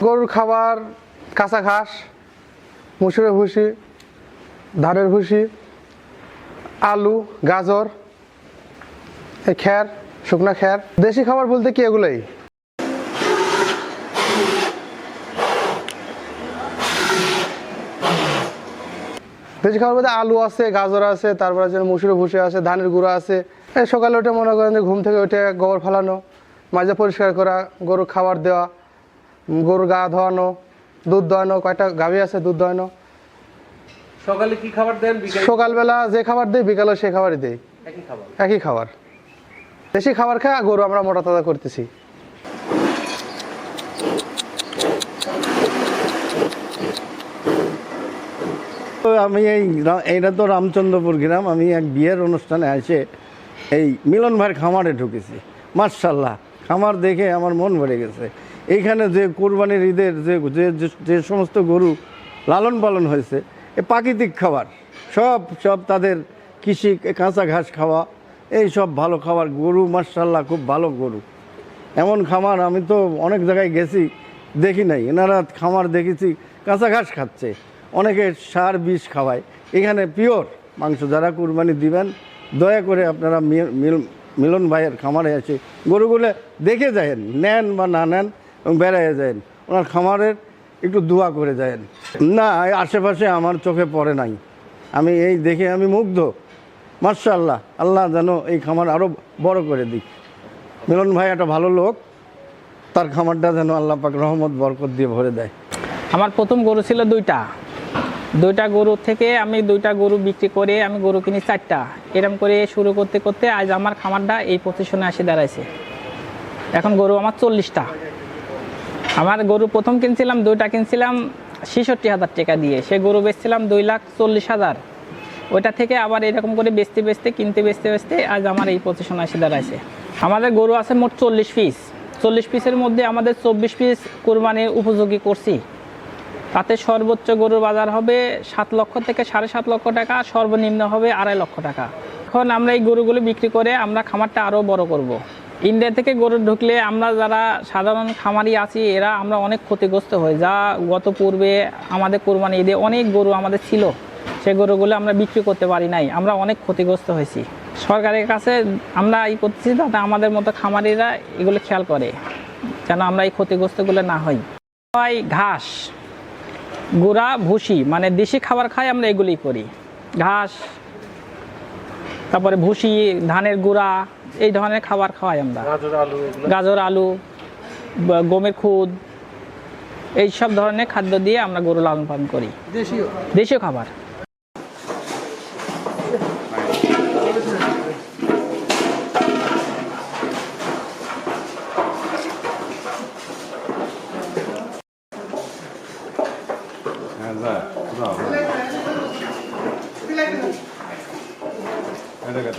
গরুর খাবার কাঁচা ঘাস, মুসুরের ভুসি, ধানের ভুসি, আলু, গাজর, এই খ্যার, শুকনা খ্যার। দেশি খাবার বলতে কি এগুলোই। দেশি খাবার বলতে আলু আছে, গাজর আছে, তারপরে যেন মুসুরের ভুসি আছে, ধানের গুঁড়া আছে। এই সকালে উঠে মনে করেন যে ঘুম থেকে উঠে গোবর ফেলানো, মাঝে পরিষ্কার করা, গরুর খাবার দেওয়া, গরুর গা ধোয়ানো, দুধ দোয়ানো, কয়টা গাভী আছে দুধ দোয়ানো। সকালে কি খাবার দেন? সকালবেলা যে খাবার দেয় বিকালে সে খাবারই দেয়, একই খাবার। দেশি খাবার খায় গরু আমরা মোটা তাজা করতেছি। আমি এইটা তো রামচন্দ্রপুর গ্রাম। আমি এক বিয়ের অনুষ্ঠানে এসে এই মিলন ভাইয়ের খামারে ঢুকেছি। মাশাআল্লাহ, খামার দেখে আমার মন ভরে গেছে। এইখানে যে কোরবানির ঈদের যে সমস্ত গরু লালন পালন হয়েছে, এ প্রাকৃতিক খাবার, সব তাদের কৃষি কাঁচা ঘাস খাওয়া, এই সব ভালো খাবার। গরু মাশাআল্লাহ খুব ভালো গরু। এমন খামার আমি তো অনেক জায়গায় গেছি, দেখি নাই। এনারা খামার দেখেছি কাঁচা ঘাস খাচ্ছে, অনেকে সার বিষ খাওয়ায়। এখানে পিওর মাংস। যারা কুরবানি দিবেন দয়া করে আপনারা মিলন ভাইয়ের খামারে এসে গরুগুলো দেখে যায়েন, নেন বা না নেন, এবং বেড়াইয়ে যায়েন। ওনার খামারের একটু দোয়া করে যায়েন। না, আশেপাশে আমার চোখে পড়ে নাই। আমি এই দেখে আমি মুগ্ধ। মাশাআল্লাহ, আল্লাহ যেন এই খামার আরও বড় করে দিক। মিলন ভাই একটা ভালো লোক, তার খামারটা যেন আল্লাহ পাক রহমত বরকত দিয়ে ভরে দেয়। আমার প্রথম গরু ছিল দুইটা গরু থেকে আমি দুইটা গরু বিক্রি করে আমি গরু কিনি 4টা। এরকম করে শুরু করতে করতে আজ আমার খামারটা এই পজিশনে এসে দাঁড়াইছে। এখন গরু আমার 40টা। আমার গরু প্রথম কিনছিলাম, দুইটা কিনছিলাম 66,000 টাকা দিয়ে। সে গরু বেচছিলাম 2,40,000। ওইটা থেকে আবার এরকম করে বেচতে আজ আমার এই পজিশনে এসে দাঁড়াইছে। আমাদের গরু আছে মোট 40 পিস। 40 পিসের মধ্যে আমাদের 24 পিস কোরবানির উপযোগী করছি। তাতে সর্বোচ্চ গরুর বাজার হবে 7 লক্ষ থেকে 7.5 লক্ষ টাকা, সর্বনিম্ন হবে 2.5 লক্ষ টাকা। এখন আমরা এই গরুগুলো বিক্রি করে আমরা খামারটা আরও বড় করব। ইন্ডিয়া থেকে গরু ঢুকলে আমরা যারা সাধারণ খামারি আছি এরা আমরা অনেক ক্ষতিগ্রস্ত হই। যা গত পূর্বে আমাদের কোরবানি ঈদে অনেক গরু আমাদের ছিল, সে গরুগুলো আমরা বিক্রি করতে পারি নাই, আমরা অনেক ক্ষতিগ্রস্ত হয়েছি। সরকারের কাছে আমরা করতেছি যাতে আমাদের মতো খামারিরা এগুলো খেয়াল করে, যেন আমরা এই ক্ষতিগ্রস্তগুলো না হই। ঘাস, গুঁড়া, ভুসি, মানে দেশি খাবার খাই আমরা এগুলি করি। ঘাস, তারপরে ভুসি, ধানের গুঁড়া, এই ধরনের খাবার খাওয়াই আমরা। গাজর, আলু, গমের খুদ, এই সব ধরনের খাদ্য দিয়ে আমরা গরু লালন পালন করি। দেশীয় খাবার। এটা